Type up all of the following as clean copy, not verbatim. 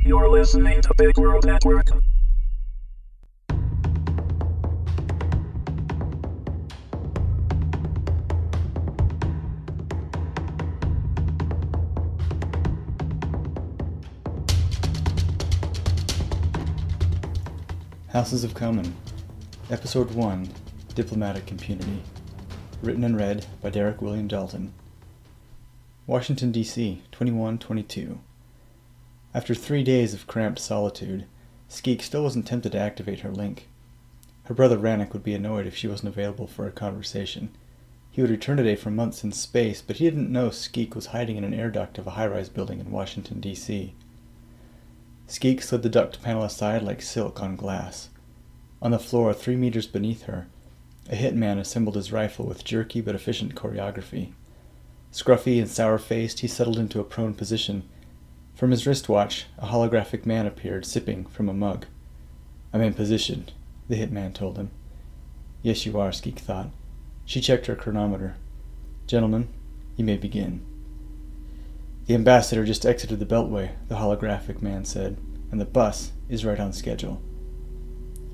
You're listening to Big World Network. Houses of Common, Episode 1, Diplomatic Impunity. Written and read by Derek William Dalton. Washington, D.C., 2122. After 3 days of cramped solitude, Skeek still wasn't tempted to activate her link. Her brother Ranyk would be annoyed if she wasn't available for a conversation. He would return today from months in space, but he didn't know Skeek was hiding in an air duct of a high-rise building in Washington, D.C. Skeek slid the duct panel aside like silk on glass. On the floor, 3 meters beneath her, a hitman assembled his rifle with jerky but efficient choreography. Scruffy and sour-faced, he settled into a prone position. From his wristwatch, a holographic man appeared, sipping from a mug. "I'm in position," the hitman told him. "Yes, you are," Skeek thought. She checked her chronometer. "Gentlemen, you may begin." "The ambassador just exited the Beltway," the holographic man said, "and the bus is right on schedule."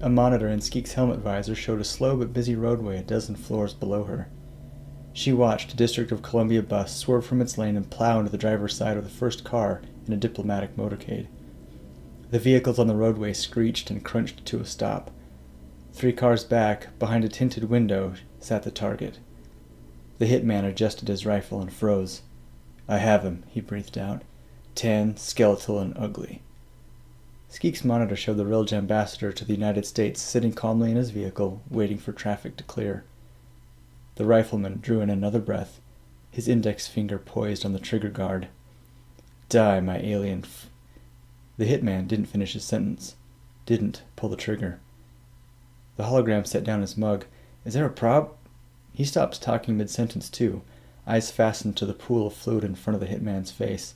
A monitor in Skeek's helmet visor showed a slow but busy roadway a dozen floors below her. She watched a District of Columbia bus swerve from its lane and plow into the driver's side of the first car in a diplomatic motorcade. The vehicles on the roadway screeched and crunched to a stop. 3 cars back, behind a tinted window, sat the target. The hitman adjusted his rifle and froze. "I have him," he breathed out. "Tan, skeletal, and ugly." Skeek's monitor showed the Rilge ambassador to the United States sitting calmly in his vehicle, waiting for traffic to clear. The rifleman drew in another breath, his index finger poised on the trigger guard. "Die, my alien The hitman didn't finish his sentence. Didn't pull the trigger. The hologram set down his mug. "Is there a prob—" He stopped talking mid-sentence, too, eyes fastened to the pool of fluid in front of the hitman's face.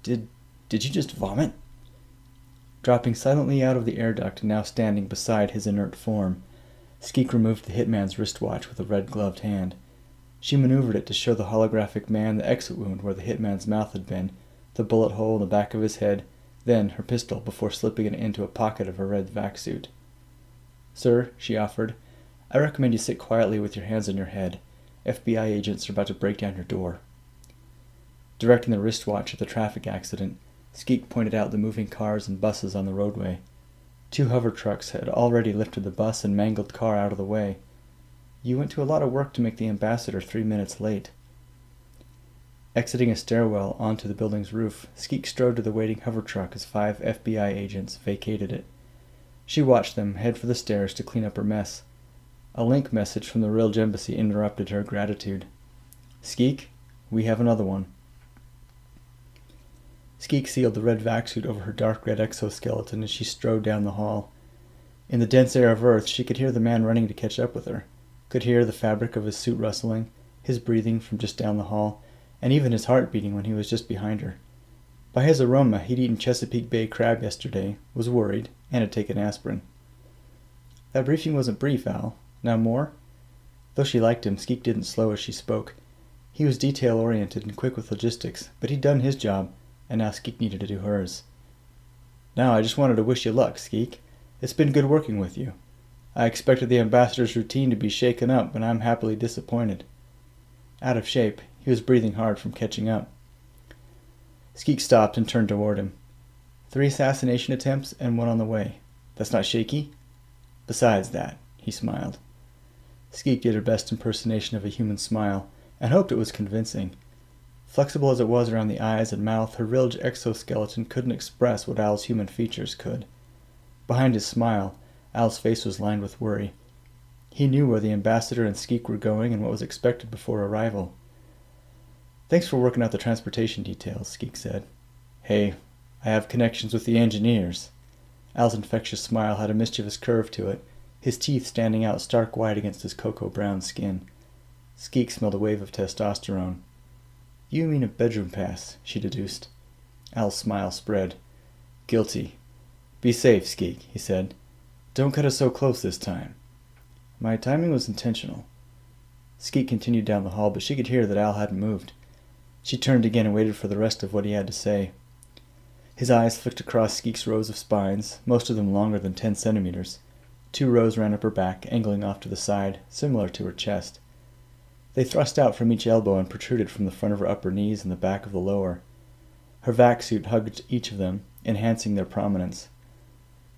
Did you just vomit?" Dropping silently out of the air duct and now standing beside his inert form, Skeek removed the hitman's wristwatch with a red-gloved hand. She maneuvered it to show the holographic man the exit wound where the hitman's mouth had been, the bullet hole in the back of his head, then her pistol before slipping it into a pocket of her red vac suit. "Sir," she offered, "I recommend you sit quietly with your hands on your head. FBI agents are about to break down your door." Directing the wristwatch at the traffic accident, Skeek pointed out the moving cars and buses on the roadway. 2 hover trucks had already lifted the bus and mangled car out of the way. "You went to a lot of work to make the ambassador 3 minutes late." Exiting a stairwell onto the building's roof, Skeek strode to the waiting hover truck as 5 FBI agents vacated it. She watched them head for the stairs to clean up her mess. A link message from the Rilge embassy interrupted her gratitude. "Skeek, we have another one." Skeek sealed the red vac suit over her dark red exoskeleton as she strode down the hall. In the dense air of Earth, she could hear the man running to catch up with her, could hear the fabric of his suit rustling, his breathing from just down the hall, and even his heart beating when he was just behind her. By his aroma, he'd eaten Chesapeake Bay crab yesterday, was worried, and had taken aspirin. "That briefing wasn't brief, Al. Now more?" Though she liked him, Skeek didn't slow as she spoke. He was detail-oriented and quick with logistics, but he'd done his job, and now Skeek needed to do hers. "Now, I just wanted to wish you luck, Skeek. It's been good working with you. I expected the ambassador's routine to be shaken up, but I'm happily disappointed." Out of shape, he was breathing hard from catching up. Skeek stopped and turned toward him. 3 assassination attempts and 1 on the way. That's not shaky? Besides that, he smiled. Skeek did her best impersonation of a human smile, and hoped it was convincing. Flexible as it was around the eyes and mouth, her Rilge exoskeleton couldn't express what Al's human features could. Behind his smile, Al's face was lined with worry. He knew where the ambassador and Skeek were going and what was expected before arrival. "Thanks for working out the transportation details," Skeek said. "Hey, I have connections with the engineers." Al's infectious smile had a mischievous curve to it, his teeth standing out stark white against his cocoa-brown skin. Skeek smelled a wave of testosterone. "You mean a bedroom pass," she deduced. Al's smile spread. "Guilty. Be safe, Skeek," he said. "Don't cut us so close this time." "My timing was intentional." Skeek continued down the hall, but she could hear that Al hadn't moved. She turned again and waited for the rest of what he had to say. His eyes flicked across Skeek's rows of spines, most of them longer than 10 centimeters. 2 rows ran up her back, angling off to the side, similar to her chest. They thrust out from each elbow and protruded from the front of her upper knees and the back of the lower. Her vac suit hugged each of them, enhancing their prominence.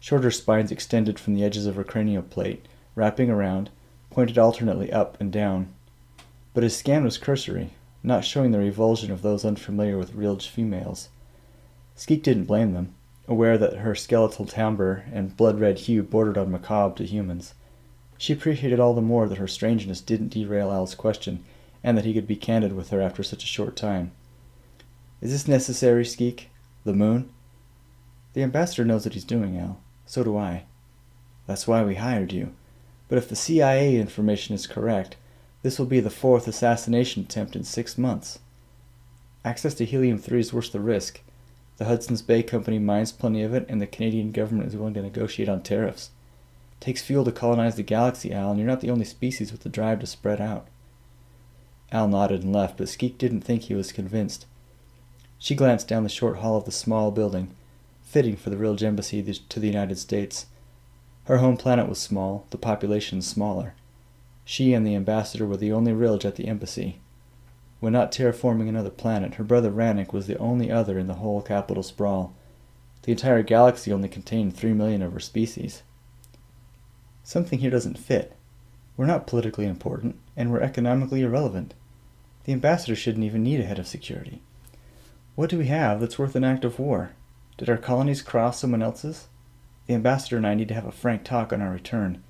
Shorter spines extended from the edges of her cranial plate, wrapping around, pointed alternately up and down. But his scan was cursory, not showing the revulsion of those unfamiliar with real females. Skeek didn't blame them, aware that her skeletal timbre and blood-red hue bordered on macabre to humans. She appreciated all the more that her strangeness didn't derail Al's question, and that he could be candid with her after such a short time. "Is this necessary, Skeek? The moon?" "The ambassador knows what he's doing, Al. So do I." "That's why we hired you. But if the CIA information is correct, this will be the 4th assassination attempt in 6 months. Access to helium-3 is worth the risk. The Hudson's Bay Company mines plenty of it, and the Canadian government is willing to negotiate on tariffs. It takes fuel to colonize the galaxy, Al, and you're not the only species with the drive to spread out." Al nodded and left, but Skeek didn't think he was convinced. She glanced down the short hall of the small building, fitting for the Ridge Embassy to the United States. Her home planet was small, the population smaller. She and the ambassador were the only Ridge at the embassy. When not terraforming another planet, her brother Ranyk was the only other in the whole capital sprawl. The entire galaxy only contained 3 million of her species. "Something here doesn't fit. We're not politically important, and we're economically irrelevant. The ambassador shouldn't even need a head of security. What do we have that's worth an act of war? Did our colonies cross someone else's? The ambassador and I need to have a frank talk on our return,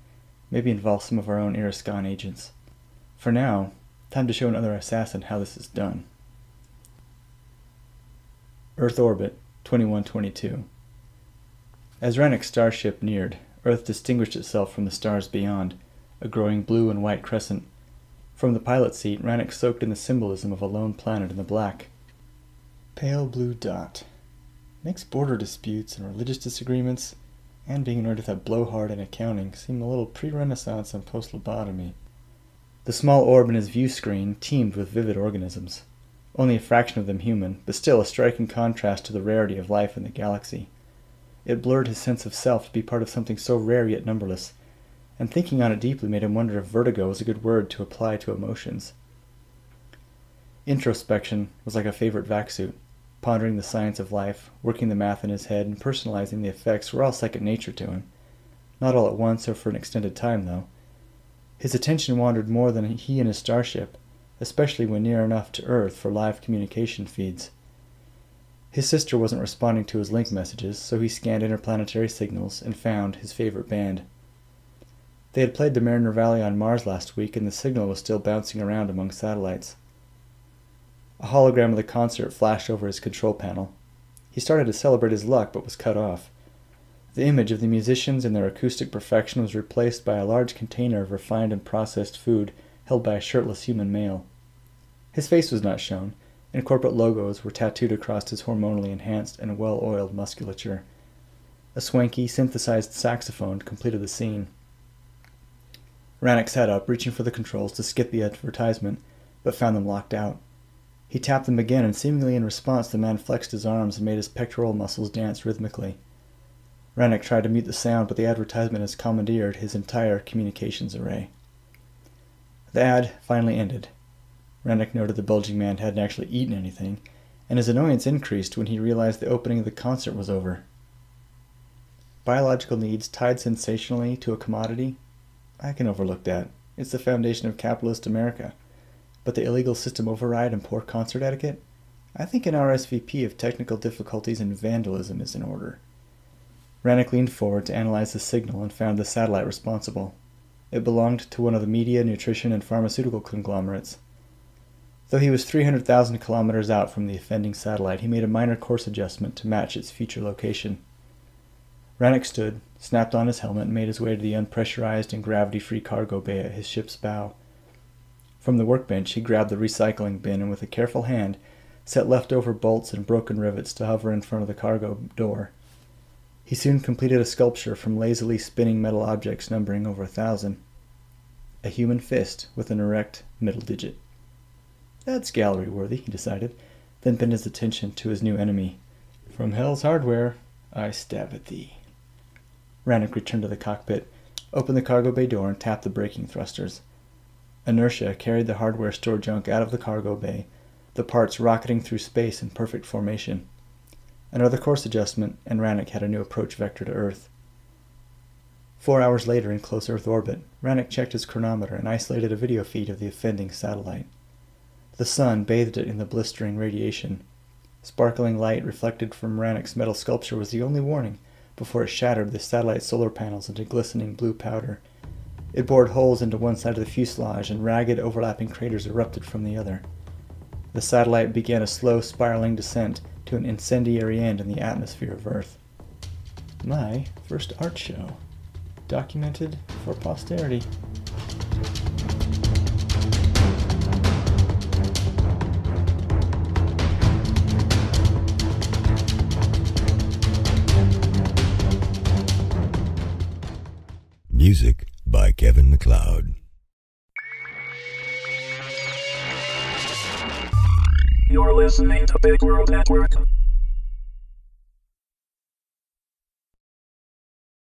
maybe involve some of our own Iriscan agents. For now, time to show another assassin how this is done." Earth orbit, 2122. As Ranyk's starship neared, Earth distinguished itself from the stars beyond, a growing blue and white crescent. From the pilot seat, Ranyk soaked in the symbolism of a lone planet in the black. Pale blue dot. Makes border disputes and religious disagreements, and being annoyed with that blowhard in accounting, seem a little pre-Renaissance and post-lobotomy. The small orb in his view screen teemed with vivid organisms. Only a fraction of them human, but still a striking contrast to the rarity of life in the galaxy. It blurred his sense of self to be part of something so rare yet numberless, and thinking on it deeply made him wonder if vertigo was a good word to apply to emotions. Introspection was like a favorite vac suit. Pondering the science of life, working the math in his head, and personalizing the effects were all second nature to him. Not all at once or for an extended time, though. His attention wandered more than he and his starship, especially when near enough to Earth for live communication feeds. His sister wasn't responding to his link messages, so he scanned interplanetary signals and found his favorite band. They had played the Mariner Valley on Mars last week, and the signal was still bouncing around among satellites. A hologram of the concert flashed over his control panel. He started to celebrate his luck, but was cut off. The image of the musicians and their acoustic perfection was replaced by a large container of refined and processed food held by a shirtless human male. His face was not shown, and corporate logos were tattooed across his hormonally enhanced and well-oiled musculature. A swanky, synthesized saxophone completed the scene. Ranyk sat up, reaching for the controls to skip the advertisement, but found them locked out. He tapped them again, and seemingly in response the man flexed his arms and made his pectoral muscles dance rhythmically. Ranyk tried to mute the sound, but the advertisement has commandeered his entire communications array. The ad finally ended. Ranyk noted the bulging man hadn't actually eaten anything, and his annoyance increased when he realized the opening of the concert was over. Biological needs tied sensationally to a commodity? I can overlook that. It's the foundation of capitalist America. But the illegal system override and poor concert etiquette? I think an RSVP of technical difficulties and vandalism is in order. Ranyk leaned forward to analyze the signal and found the satellite responsible. It belonged to one of the media, nutrition, and pharmaceutical conglomerates. Though he was 300,000 kilometers out from the offending satellite, he made a minor course adjustment to match its future location. Ranyk stood, snapped on his helmet, and made his way to the unpressurized and gravity-free cargo bay at his ship's bow. From the workbench, he grabbed the recycling bin and with a careful hand set leftover bolts and broken rivets to hover in front of the cargo door. He soon completed a sculpture from lazily spinning metal objects numbering over 1,000. A human fist with an erect middle digit. That's gallery-worthy, he decided, then bent his attention to his new enemy, From Hell's Hardware, I stab at thee. Ranyk returned to the cockpit, opened the cargo bay door, and tapped the braking thrusters. Inertia carried the hardware store junk out of the cargo bay, the parts rocketing through space in perfect formation. Another course adjustment, and Ranyk had a new approach vector to Earth. 4 hours later, in close Earth orbit, Ranyk checked his chronometer and isolated a video feed of the offending satellite. The sun bathed it in the blistering radiation. Sparkling light reflected from Ranyk's metal sculpture was the only warning before it shattered the satellite's solar panels into glistening blue powder. It bored holes into one side of the fuselage, and ragged overlapping craters erupted from the other. The satellite began a slow spiraling descent to an incendiary end in the atmosphere of Earth. My first art show, documented for posterity. Music by Kevin MacLeod. You're listening to Big World Network.